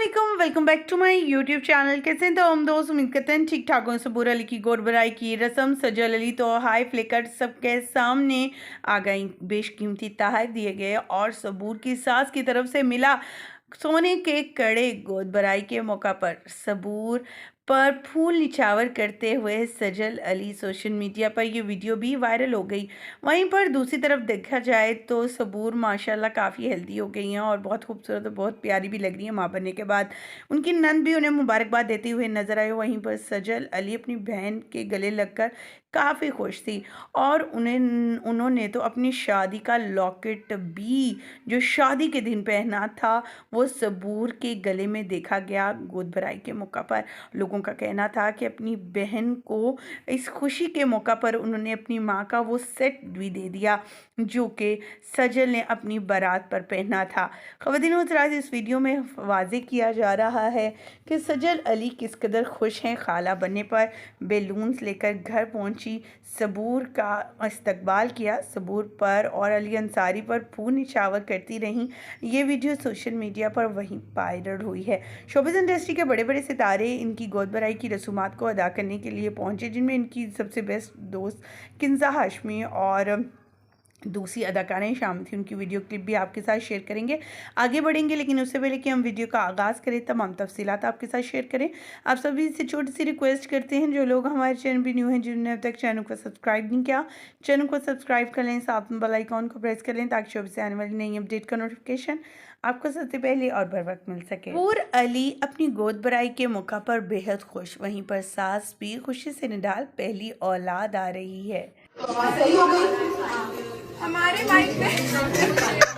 अस्सलामुअलैकुम, welcome back to my YouTube channel. कैसे हैं तो हम दोस्त, उम्मीद करते हैं ठीक ठाक हों। सबूर अली की गोद भराई की रस्म, सजल अली तो हाई फ्लेकर सबके सामने आ गई। बेशकीमती तोहफे दिए गए और सबूर की सास की तरफ से मिला सोने के कड़े। गोद भराई के मौका पर सबूर पर फूल निछावर करते हुए सजल अली सोशल मीडिया पर ये वीडियो भी वायरल हो गई। वहीं पर दूसरी तरफ देखा जाए तो सबूर माशाल्लाह काफ़ी हेल्दी हो गई हैं और बहुत खूबसूरत और बहुत प्यारी भी लग रही है माँ बनने के बाद। उनकी नंद भी उन्हें मुबारकबाद देते हुए नजर आए। वहीं पर सजल अली अपनी बहन के गले लगकर काफ़ी खुश थी और उन्होंने तो अपनी शादी का लॉकेट भी जो शादी के दिन पहना था वो सबूर के गले में देखा गया। गोद भराई के मौका पर लोगों का कहना था कि अपनी बहन को इस खुशी के मौका पर उन्होंने अपनी माँ का वो सेट भी दे दिया जो कि सजल ने अपनी बारात पर पहना था। ख़वातीन व हज़रात, इस वीडियो में वाज़ेह किया जा रहा है कि सजल अली किस कदर खुश हैं। खाला बनने पर बैलून्स लेकर घर पहुंची, सबूर का इस्तकबाल किया, सबूर पर और अली अंसारी पर फूल निछावर करती रहीं। ये वीडियो सोशल मीडिया पर वहीं वायरल हुई है। शोबिज़ इंडस्ट्री के बड़े बड़े सितारे इनकी गोद भराई की रसूमात को अदा करने के लिए पहुंचे, जिनमें इनकी सबसे बेस्ट दोस्त किंजा हाशमी और दूसरी अदाकाराएं शामिल थी। उनकी वीडियो क्लिप भी आपके साथ शेयर करेंगे। आगे बढ़ेंगे, लेकिन उससे पहले कि हम वीडियो का आगाज़ करें तमाम तफसीलात आपके साथ शेयर करें, आप सभी से छोटी सी रिक्वेस्ट करते हैं, जो लोग हमारे चैनल पर न्यू हैं, जिन्होंने अब तक चैनल को सब्सक्राइब नहीं किया, चैनल को सब्सक्राइब कर लें, साथ में बेल आइकॉन को प्रेस कर लें ताकि शोबे से आने वाली नई अपडेट का नोटिफिकेशन आपको सबसे पहले और बर वक्त मिल सके। सबूर अली अपनी गोद भराई के मौका पर बेहद खुश, वहीं पर सास भी खुशी से निडाल पहली औलाद आ रही है। सही हो गई हमारे माइंड में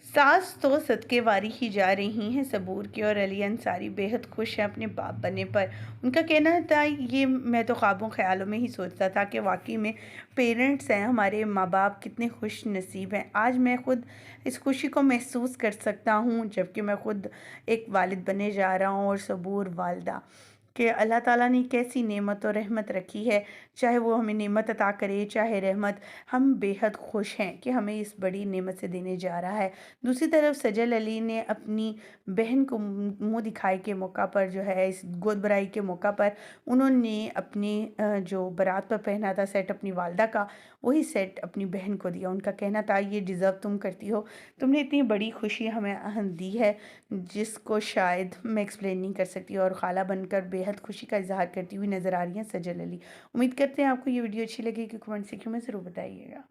सास तो सदके वारी ही जा रही हैं सबूर की और अली अंसारी बेहद खुश हैं अपने बाप बनने पर। उनका कहना था, ये मैं तो ख्वाबों ख्यालों में ही सोचता था कि वाकई में पेरेंट्स हैं, हमारे माँ बाप कितने खुश नसीब हैं। आज मैं खुद इस खुशी को महसूस कर सकता हूँ जबकि मैं खुद एक वालिद बनने जा रहा हूँ और सबूर वालदा कि अल्लाह ताला ने कैसी नेमत और रहमत रखी है। चाहे वो हमें नेमत अता करे चाहे रहमत, हम बेहद खुश हैं कि हमें इस बड़ी नेमत से देने जा रहा है। दूसरी तरफ सजल अली ने अपनी बहन को मुंह दिखाई के मौका पर जो है, इस गोद भराई के मौका पर उन्होंने अपनी जो बारात पर पहना था सेट अपनी वालदा का, वही सेट अपनी बहन को दिया। उनका कहना था, ये डिज़र्व तुम करती हो, तुमने इतनी बड़ी खुशी हमें दी है जिसको शायद मैं एक्सप्लेन नहीं कर सकती। और खाला बनकर बेहद खुशी का इजहार करती हुई नज़र आ रही हैं सजल अली। उम्मीद करते हैं आपको ये वीडियो अच्छी लगेगी। कमेंट सेक्शन में ज़रूर बताइएगा।